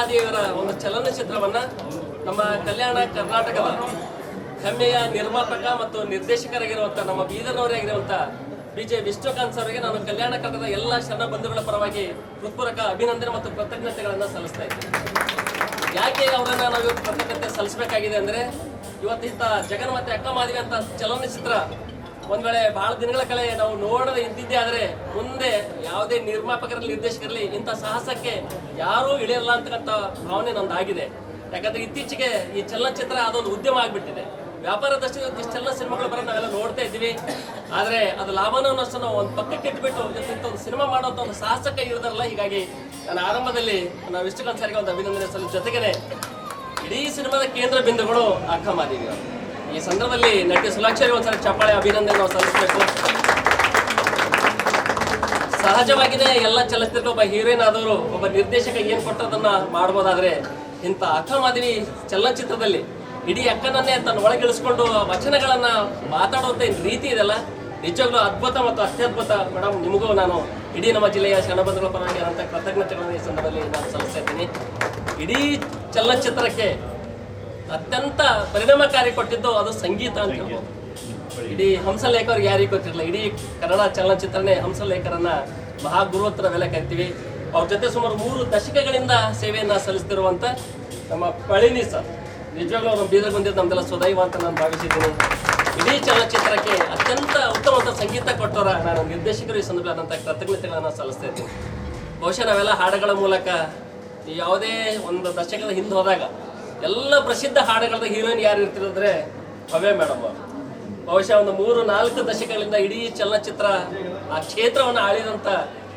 ದೇವರ ಒಂದು ಚಲನಚಿತ್ರವನ್ನ ನಮ್ಮ ಕಲ್ಯಾಣ ಕರ್ನಾಟಕದ ಹೆಮ್ಮೆಯ ನಿರ್ಮಾಪಕ ಮತ್ತು ನಿರ್ದೇಶಕರಾಗಿರುವಂತಹ ನಮ್ಮ ಬೀದರ್ನವರೇ ಆಗಿರುವಂತಹ BJ ವಿಷ್ಣುಕಾಂತ್ ಅವರಿಗೆ ನಾನು ಕಲ್ಯಾಣ ಕರ್ನಾಟಕದ ಎಲ್ಲ ಶರಣ ಬಂಧುಗಳ ಪರವಾಗಿ ಹೃತ್ಪೂರ್ವಕ ಅಭಿನಂದನೆ ಮತ್ತು ಕೃತಜ್ಞತೆಗಳನ್ನು ಸಲ್ಲಿಸ್ತಾ ಇದ್ದೀನಿ. ಯಾಕೆ ಅವರನ್ನ ನಾವು ಇವತ್ತು ಕೃತಜ್ಞತೆ ಸಲ್ಲಿಸಬೇಕಾಗಿದೆ ಅಂದ್ರೆ ಇವತ್ತು ಇಂಥ ಜಗನ್ ಮತ್ತೆ ಅಕ್ಕ ಮಾದಿವಿ ಅಂತ ಚಲನಚಿತ್ರ ಒಂದ್ ವೇಳೆ ಬಹಳ ದಿನಗಳ ಕಳೆ ನಾವು ನೋಡದೆ ಇದ್ದಿದ್ದೇ ಆದ್ರೆ ಮುಂದೆ ಯಾವುದೇ ನಿರ್ಮಾಪಕರಲ್ಲಿ ನಿರ್ದೇಶಕರಲ್ಲಿ ಇಂಥ ಸಾಹಸಕ್ಕೆ ಯಾರೂ ಇಳಿಯಲ್ಲ ಅಂತಕ್ಕಂಥ ಭಾವನೆ ನಮ್ದಾಗಿದೆ. ಯಾಕಂದ್ರೆ ಇತ್ತೀಚೆಗೆ ಈ ಚಲನಚಿತ್ರ ಅದೊಂದು ಉದ್ಯಮ ಆಗ್ಬಿಟ್ಟಿದೆ. ವ್ಯಾಪಾರ ದೃಷ್ಟಿಯಿಂದ ಇಷ್ಟೆಲ್ಲ ಸಿನಿಮಾಗಳು ಬರೋದು ನಾವೆಲ್ಲ ನೋಡ್ತಾ ಇದ್ದೀವಿ. ಆದ್ರೆ ಅದು ಲಾಭನೋ ನಷ್ಟನೋ ಒಂದು ಪಕ್ಕಕ್ಕೆ ಇಟ್ಬಿಟ್ಟು ಇಂಥ ಒಂದು ಸಿನಿಮಾ ಮಾಡೋಂಥ ಒಂದು ಸಾಹಸಕ್ಕೆ ಇರೋದಲ್ಲ. ಹೀಗಾಗಿ ನಾನು ಆರಂಭದಲ್ಲಿ ನಾವು ವಿಷ್ಣುಕಾಂತ್ ಸರ್ಗೆ ಒಂದು ಅಭಿನಂದನೆ ಸಲ್ಲಿಸ ಜೊತೆಗೇನೆ ಇಡೀ ಸಿನಿಮಾದ ಕೇಂದ್ರ ಬಿಂದುಗಳು ಅಕ್ಕ ಮಾದಿವಿ. ಈ ಸಂದರ್ಭದಲ್ಲಿ ನಟಿ ಸುಲಾಕ್ಷರಿ ಒಂದ್ಸಲ ಚಪ್ಪಾಳೆ ಅಭಿನಂದನೆ ನಾವು ಸಲ್ಲಿಸಬೇಕು. ಸಹಜವಾಗಿದೆ ಎಲ್ಲ ಚಲನಚಿತ್ರ ಒಬ್ಬ ಹೀರೋಯಿನ್ ಆದವರು ಒಬ್ಬ ನಿರ್ದೇಶಕ ಏನ್ ಕೊಟ್ಟದನ್ನ ಮಾಡ್ಬೋದಾದ್ರೆ ಇಂಥ ಅಕ್ಕ ಮಾದಿವಿ ಚಲನಚಿತ್ರದಲ್ಲಿ ಇಡೀ ಅಕ್ಕನನ್ನೇ ತನ್ನ ಒಳಗಿಳಿಸ್ಕೊಂಡು ವಚನಗಳನ್ನ ಮಾತಾಡುವಂತ ರೀತಿ ಇದೆಲ್ಲ ನಿಜವಾಗ್ಲೂ ಅದ್ಭುತ ಮತ್ತು ಅತ್ಯದ್ಭುತ. ಮೇಡಮ್, ನಿಮಗೂ ನಾನು ಇಡೀ ನಮ್ಮ ಜಿಲ್ಲೆಯ ಶರಣಬಂಧುಗಳ ಪರವಾಗಿ ಅಂತ ಕೃತಜ್ಞತೆಗಳನ್ನು ಈ ಸಂದರ್ಭದಲ್ಲಿ ನಾನು ಸಲ್ಲಿಸ್ತಾ ಇದ್ದೀನಿ. ಇಡೀ ಚಲನಚಿತ್ರಕ್ಕೆ ಅತ್ಯಂತ ಪರಿಣಾಮಕಾರಿ ಕೊಟ್ಟಿದ್ದು ಅದು ಸಂಗೀತ ಅಂತ ಹೇಳ್ಬೋದು. ಇಡೀ ಹಂಸಲೇಖರಿಗೆ ಯಾರಿಗೂ ಗೊತ್ತಿರಲಿಲ್ಲ. ಇಡೀ ಕನ್ನಡ ಚಲನಚಿತ್ರನೇ ಹಂಸಲೇಖರನ್ನ ಮಹಾಗುರುತ್ರ ಬೆಲೆ ಕರಿತೀವಿ. ಅವ್ರ ಜೊತೆ ಸುಮಾರು 3 ದಶಕಗಳಿಂದ ಸೇವೆಯನ್ನ ಸಲ್ಲಿಸ್ತಿರುವಂತ ನಮ್ಮ ಪಳಿನಿ ಸರ್, ನಿಜವಾಗ್ಲೂ ಅವ್ರು ಬೀದರ್ ಬಂದಿದ್ದು ನಮ್ದೆಲ್ಲ ಸುದೈವ ಅಂತ ನಾನು ಭಾವಿಸಿದ್ದೀನಿ. ಇಡೀ ಚಲನಚಿತ್ರಕ್ಕೆ ಅತ್ಯಂತ ಉತ್ತಮವಾದ ಸಂಗೀತ ಕೊಟ್ಟವರ ನಾನು ನಿರ್ದೇಶಕರು ಈ ಸಂದರ್ಭದಂತ ಕೃತಜ್ಞತೆಗಳನ್ನು ಸಲ್ಲಿಸ್ತಾ ಇದ್ದೀನಿ. ಬಹುಶಃ ನಾವೆಲ್ಲ ಹಾಡುಗಳ ಮೂಲಕ ಯಾವುದೇ ಒಂದು ದಶಕದ ಹಿಂದೆ ಹೋದಾಗ ಎಲ್ಲ ಪ್ರಸಿದ್ಧ ಹಾಡುಗಳ ಹೀರೋಯಿನ್ ಯಾರು ಇರ್ತಿರೋದ್ರೆ ಭವ್ಯ ಮೇಡಮ್. ಬಹುಶಃ ಒಂದು 3-4 ದಶಕಗಳಿಂದ ಇಡೀ ಚಲನಚಿತ್ರ ಆ ಕ್ಷೇತ್ರವನ್ನು ಆಳಿದಂತ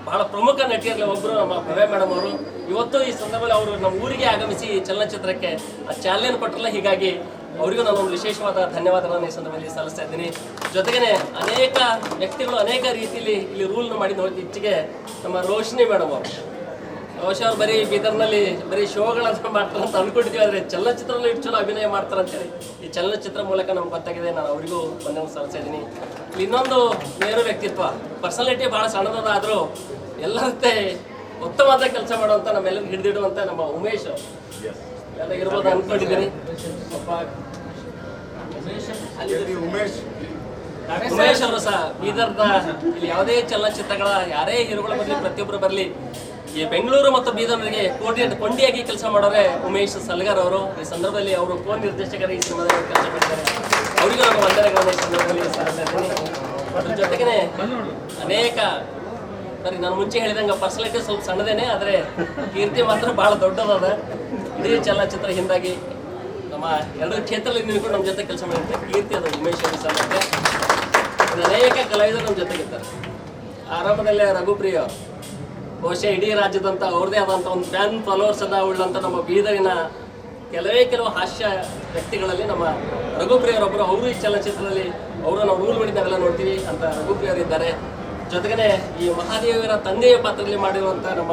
ಬಹಳ ಪ್ರಮುಖ ನಟಿಯರಲ್ಲಿ ಒಬ್ಬರು ನಮ್ಮ ಭವ್ಯ ಮೇಡಮ್ ಅವರು. ಇವತ್ತು ಈ ಸಂದರ್ಭದಲ್ಲಿ ಅವರು ನಮ್ಮ ಊರಿಗೆ ಆಗಮಿಸಿ ಚಲನಚಿತ್ರಕ್ಕೆ ಆ ಚಾಲನೆ ಕೊಟ್ಟರಲ್ಲ, ಹೀಗಾಗಿ ಅವರಿಗೂ ನಾನು ಒಂದು ವಿಶೇಷವಾದ ಧನ್ಯವಾದಗಳನ್ನು ಈ ಸಂದರ್ಭದಲ್ಲಿ ಸಲ್ಲಿಸ್ತಾ ಇದ್ದೀನಿ. ಜೊತೆಗೇನೆ ಅನೇಕ ವ್ಯಕ್ತಿಗಳು ಅನೇಕ ರೀತಿಯಲ್ಲಿ ಇಲ್ಲಿ ರೂಲ್ ಮಾಡಿ ನೋಡಿ. ಇಚ್ಚಿಗೆ ನಮ್ಮ ರೋಶಿನಿ ಮೇಡಮ್ ಅವರು, ಬಹುಶಃ ಅವ್ರು ಬರೀ ಬೀದರ್ನಲ್ಲಿ ಬರೀ ಶೋಗಳನ್ನ ಮಾಡ್ತಾರೆ ಅಂತ ಅನ್ಕೊಂಡಿದ್ದೀವಿ, ಆದರೆ ಚಲನಚಿತ್ರದಲ್ಲಿ ಇಷ್ಟು ಚಲೋ ಅಭಿನಯ ಮಾಡ್ತಾರೆ ಅಂತೇಳಿ ಈ ಚಲನಚಿತ್ರ ಮೂಲಕ ನಮ್ಗೆ ಗೊತ್ತಾಗಿದೆ. ನಾನು ಅವರಿಗೂ ವಂದನೆ ಸಲ್ಲಿಸ್ತಾ ಇದ್ದೀನಿ. ಇನ್ನೊಂದು ನೇರ ವ್ಯಕ್ತಿತ್ವ, ಪರ್ಸನಾಲಿಟಿ ಭಾಳ ಸಣ್ಣದಾದರೂ ಎಲ್ಲರಂತೆ ಉತ್ತಮವಾದ ಕೆಲಸ ಮಾಡುವಂಥ ನಮ್ಮೆಲ್ಲರಿಗೂ ಹಿಡಿದಿಡುವಂಥ ನಮ್ಮ ಉಮೇಶ್ ಎಲ್ಲ ಇರ್ಬೋದು ಅನ್ಕೊಂಡಿದ್ದೀನಿ. ಉಮೇಶ್ ಅವರು ಸಹ ಬೀದರ್ದ ಇಲ್ಲಿ ಯಾವುದೇ ಚಲನಚಿತ್ರಗಳ ಯಾರೇ ಹೀರೋಗಳ ಬರಲಿ ಪ್ರತಿಯೊಬ್ಬರು ಬರಲಿ ಈ ಬೆಂಗಳೂರು ಮತ್ತು ಬೀದರ್ಗೆ ಕೊಂಡಿಯಾಗಿ ಕೆಲಸ ಮಾಡೋರೆ ಉಮೇಶ್ ಸಲ್ಗಾರ್ ಅವರು. ಈ ಸಂದರ್ಭದಲ್ಲಿ ಅವರು ಕೋನ್ ನಿರ್ದೇಶಕರ ಈ ಸಿನಿಮಾದಲ್ಲಿ ಕೆಲಸ ಮಾಡಿದ್ದಾರೆ. ಅವರಿಗೂ ನಾನು ವಂದನೆಗಳನ್ನು ಈ ಸಂದರ್ಭದಲ್ಲಿ ಸಲ್ಲಿಸ್ತಾ ಇದ್ದೀನಿ. ಅದ್ರ ಜೊತೆಗೇನೆ ಅನೇಕ ಸರಿ ನಾನು ಮುಂಚೆ ಹೇಳಿದಂಗೆ ಪರ್ಸನಾಲಿಟಿ ಸ್ವಲ್ಪ ಸಣ್ಣದೇನೆ, ಆದರೆ ಕೀರ್ತಿ ಮಾತ್ರ ಭಾಳ ದೊಡ್ಡದಾದ. ಇಡೀ ಚಲನಚಿತ್ರ ಹಿಂದಾಗಿ ನಮ್ಮ 2 ಕ್ಷೇತ್ರದಲ್ಲಿ ನಿಂತ್ಕೊಂಡು ನಮ್ಮ ಜೊತೆ ಕೆಲಸ ಮಾಡಿರ್ತಾರೆ. ಕೀರ್ತಿ ಅದು ಉಮೇಶ್ ಅವರು ಸಲ್ಲತ್ತೆ. ಅನೇಕ ಕಲಾವಿದರು ನಮ್ಮ ಜೊತೆಗಿರ್ತಾರೆ. ಆರಂಭದಲ್ಲೇ ರಘುಪ್ರಿಯ ಅವರು, ಬಹುಶಃ ಇಡೀ ರಾಜ್ಯದಂತ ಅವ್ರದೇ ಆದಂಥ ಒಂದು ಫ್ಯಾನ್ ಫಾಲೋವರ್ಸ್ ಅನ್ನ ಉಳ್ಳಂತ ನಮ್ಮ ಬೀದರಿನ ಕೆಲವು ಹಾಸ್ಯ ವ್ಯಕ್ತಿಗಳಲ್ಲಿ ನಮ್ಮ ರಘುಪ್ರಿಯವರೊಬ್ಬರು. ಅವರು ಈ ಚಲನಚಿತ್ರದಲ್ಲಿ ಅವರು ನಾವು ರೂಲ್ ಮಾಡಿ ನಾವೆಲ್ಲ ನೋಡ್ತೀವಿ ಅಂತ ರಘುಪ್ರಿಯವರು ಇದ್ದಾರೆ. ಜೊತೆಗೇನೆ ಈ ಮಹಾದೇವರ ತಂದೆಯ ಪಾತ್ರದಲ್ಲಿ ಮಾಡಿರುವಂಥ ನಮ್ಮ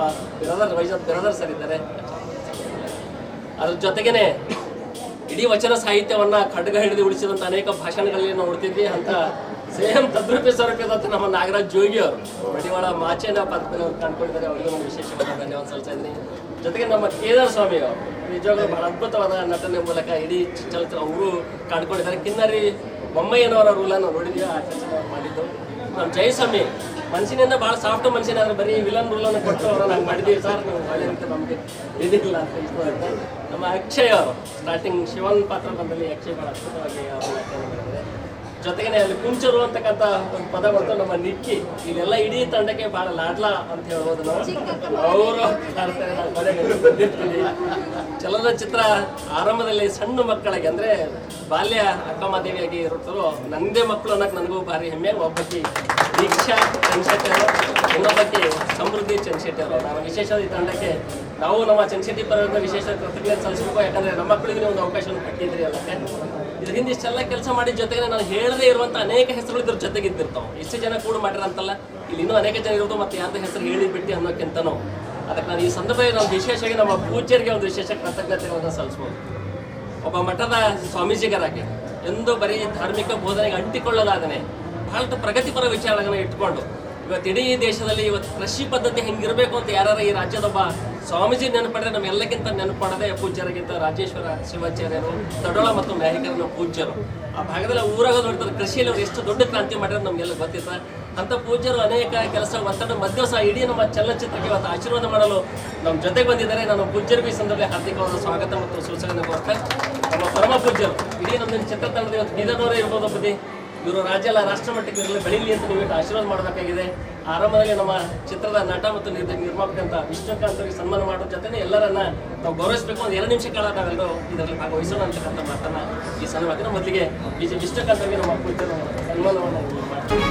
ವೈಜಾತ್ ಬ್ರದರ್ ಸರ್ ಇದ್ದಾರೆ. ಅದ್ರ ಜೊತೆಗೇನೆ ಇಡೀ ವಚನ ಸಾಹಿತ್ಯವನ್ನ ಖಡ್ಗ ಹಿಡಿದು ಉಳಿಸಿದಂಥ ಅನೇಕ ಭಾಷಣಗಳಲ್ಲಿ ನಾವು ನೋಡ್ತಿದ್ವಿ ಅಂತ ಸೇಮ್ ತದ್ರೂಪಿ ಸ್ವರೂಪದಂತ ನಮ್ಮ ನಾಗರಾಜ್ ಜೋಗಿ ಅವರು ಮಡಿವಾಳ ಮಾಚೇನ ಪಾತ್ರದಲ್ಲಿ ಅವ್ರು ಕಂಡುಕೊಂಡಿದ್ದಾರೆ. ಅವರಿಗೂ ಒಂದು ವಿಶೇಷವಾದ ಧನ್ಯವಾದ ಸಲ್ಲಿಸ್ತಾ ಇದ್ದೀನಿ. ಜೊತೆಗೆ ನಮ್ಮ ಕೇದಾರ್ ಸ್ವಾಮಿ ಅವರು ನಿಜವಾಗ್ಲೂ ಬಹಳ ಅದ್ಭುತವಾದ ನಟನೆ ಮೂಲಕ ಇಡೀ ಚಲನಚಿತ್ರ ಅವರು ಕಾಣ್ಕೊಂಡಿದ್ದಾರೆ. ಕಿನ್ನರಿ ಬೊಮ್ಮಯ್ಯನವರ ರೂಲನ್ನು ನೋಡಿದ್ವಿ, ಆ ಕೆಲಸ ಮಾಡಿದ್ದು. ನಮ್ಮ ಜಯಸ್ವಾಮಿ ಮನುಷ್ಯನಿಂದ ಭಾಳ ಸಾಫ್ಟ್ ಮನುಷ್ಯನ, ಆದರೆ ಬರೀ ವಿಲನ್ ರೂಲನ್ನು ಕೊಟ್ಟು ಅವರನ್ನು ಹಂಗೆ ಮಾಡಿದ್ದೀವಿ ಸರ್, ನೀವು ಒಳ್ಳೆ ಅಂತ ನಮಗೆ ಇದಿಲ್ಲ ಅಂತ ಇಷ್ಟವಾಗುತ್ತೆ. ನಮ್ಮ ಅಕ್ಷಯ್ ಅವರು ಸ್ಟಾರ್ಟಿಂಗ್ ಶಿವನ್ ಪಾತ್ರ ಬಂದಲ್ಲಿ ಅಕ್ಷಯ್ ಭಾಳ ಅದ್ಭುತವಾಗಿ ಅವರು ನಟನೆ ಮಾಡಿದ್ದಾರೆ. ಜೊತೆಗೇನೆ ಅಲ್ಲಿ ಕುಂಚರು ಅಂತಕ್ಕಂಥ ಒಂದು ಪದ ಬಂತು ನಮ್ಮ ನಿಕ್ಕಿ. ಇಲ್ಲೆಲ್ಲ ಇಡೀ ತಂಡಕ್ಕೆ ಬಹಳ ಲಾಡ್ಲಾ ಅಂತ ಹೇಳ್ಬೋದು ನಾವು. ಅವರು ಬಂದಿರ್ತೀವಿ. ಚಲನಚಿತ್ರ ಆರಂಭದಲ್ಲಿ ಸಣ್ಣ ಮಕ್ಕಳಿಗೆ ಅಂದ್ರೆ ಬಾಲ್ಯ ಅಕ್ಕ ಮಾದೇವಿಯಾಗಿ ಇರುತ್ತರೋ ನಂದೇ ಮಕ್ಕಳು ಅನ್ನೋಕೆ ನನಗೂ ಭಾರಿ ಹೆಮ್ಮೆ. ಒಬ್ಬಕ್ಕೆ ದೀಕ್ಷಾ ಚನ್ಶೆಟ್ಟಿ ಅವರು, ಇನ್ನೊಬ್ಬಕ್ಕೆ ಸಮೃದ್ಧಿ ಚನ್ಶೆಟ್ಟಿ ಅವರು. ನಾನು ವಿಶೇಷವಾದ ಈ ತಂಡಕ್ಕೆ ನಾವು ನಮ್ಮ ಚನ್ಶೆಟ್ಟಿ ಪರವಾಗಿ ವಿಶೇಷ ಕೃತಜ್ಞತೆ ಸಲ್ಲಿಸಬೇಕು. ಯಾಕಂದ್ರೆ ನಮ್ಮ ಮಕ್ಕಳಿಗೆ ಒಂದು ಅವಕಾಶವನ್ನು ಕೊಟ್ಟಿದ್ರಿ ಅಲ್ಲಕ್ಕೆ. ಇದ್ರ ಹಿಂದೆ ಇಷ್ಟೆಲ್ಲ ಕೆಲಸ ಮಾಡಿದ ಜೊತೆಗೆ ನಾನು ಹೇಳದೇ ಇರುವಂಥ ಅನೇಕ ಹೆಸರುಗಳು ಇದ್ರ ಜೊತೆಗೆ ಇದ್ದಿರ್ತಾವೆ. ಇಷ್ಟು ಜನ ಕೂಡ ಮಾಡಿರಂತಲ್ಲ, ಇಲ್ಲಿ ಇನ್ನೂ ಅನೇಕ ಜನ ಇರೋದು ಮತ್ತು ಯಾರ್ದು ಹೆಸರು ಹೇಳಿ ಬಿಟ್ಟು ಅನ್ನೋಕ್ಕಿಂತನೂ ಅದಕ್ಕೆ ನಾನು ಈ ಸಂದರ್ಭದಲ್ಲಿ ನಾವು ವಿಶೇಷವಾಗಿ ನಮ್ಮ ಪೂಜ್ಯರಿಗೆ ಒಂದು ವಿಶೇಷ ಕೃತಜ್ಞತೆಗಳನ್ನು ಸಲ್ಲಿಸ್ಬೋದು. ಒಬ್ಬ ಮಠದ ಸ್ವಾಮೀಜಿಗರಾಗಿ ಎಂದು ಬರೀ ಧಾರ್ಮಿಕ ಬೋಧನೆಗೆ ಅಂಟಿಕೊಳ್ಳಲಾಗನೆ ಬಹಳಷ್ಟು ಪ್ರಗತಿಪರ ವಿಚಾರಗಳನ್ನು ಇಟ್ಕೊಂಡು ಇವತ್ತು ಇಡೀ ದೇಶದಲ್ಲಿ ಇವತ್ತು ಕೃಷಿ ಪದ್ಧತಿ ಹೆಂಗಿರಬೇಕು ಅಂತ ಯಾರು ಈ ರಾಜ್ಯದೊಬ್ಬ ಸ್ವಾಮೀಜಿ ನೆನಪಡ್ರೆ ನಮ್ಮೆಲ್ಲಕ್ಕಿಂತ ನೆನಪು ಮಾಡೋದೇ ಪೂಜ್ಯರಾಗಿದ್ದ ರಾಜೇಶ್ವರ ಶಿವಾಚಾರ್ಯರು, ತಡೋಳ ಮತ್ತು ನಾಯಕರನ್ನು ಪೂಜ್ಯರು. ಆ ಭಾಗದಲ್ಲಿ ಊರಾಗ ನೋಡ್ತಾರೆ ಕೃಷಿಯಲ್ಲಿ ಅವ್ರು ಎಷ್ಟು ದೊಡ್ಡ ಕ್ರಾಂತಿ ಮಾಡಿರೋದು ನಮಗೆಲ್ಲ ಗೊತ್ತಿತ್ತು. ಅಂಥ ಪೂಜ್ಯರು ಅನೇಕ ಕೆಲಸ ಒತ್ತಡ ಮಧ್ಯ ಸಹ ಇಡೀ ನಮ್ಮ ಚಲನಚಿತ್ರಕ್ಕೆ ಇವತ್ತು ಆಶೀರ್ವಾದ ಮಾಡಲು ನಮ್ಮ ಜೊತೆಗೆ ಬಂದಿದ್ದಾರೆ. ನಾನು ಪೂಜ್ಯರಿಗೂ ಈ ಸಂದರ್ಭದಲ್ಲಿ ಹಾರ್ದಿಕವಾದ ಸ್ವಾಗತ ಮತ್ತು ಸೂಚನೆ ಕೊಡ್ತಾರೆ. ನಮ್ಮ ಪರಮ ಪೂಜ್ಯರು ಇಡೀ ನಮ್ಮ ಚಿತ್ರತಂಡದ ಇವತ್ತು ಬೀದರ್ನವರೇ ಇರ್ಬೋದು ಬುದ್ಧಿ, ಇವರು ರಾಜ್ಯ ಅಲ್ಲ ರಾಷ್ಟ್ರ ಮಟ್ಟಕ್ಕೆ ಇರಲಿ ಬೆಳೀಲಿ ಅಂತ ನೀವು ಆಶೀರ್ವಾದ ಮಾಡಬೇಕಾಗಿದೆ. ಆರಂಭದಲ್ಲಿ ನಮ್ಮ ಚಿತ್ರದ ನಟ ಮತ್ತು ನಿರ್ಮಾಪಕ ಅಂತ ವಿಷ್ಣುಕಾಂತ್ ಅವರಿಗೆ ಸನ್ಮಾನ ಮಾಡೋ ಜೊತೆ ಎಲ್ಲರನ್ನ ನಾವು ಗೌರವಿಸಬೇಕು. ಒಂದು 2 ನಿಮಿಷ ಕಾಲ ನಾವೆಲ್ಲರೂ ಇದರಲ್ಲಿ ಭಾಗವಹಿಸೋಣ ಅಂತಕ್ಕಂಥ ಮಾತನ್ನ ಈ ಸನ್ಮಾನ ಮೊದಲಿಗೆ ವಿಷ್ಣುಕಾಂತ್ ಅವರಿಗೆ ನಮ್ಮ ಪೂಜ್ಯರು ಸನ್ಮಾನವನ್ನು ಮಾಡ್ತೀವಿ.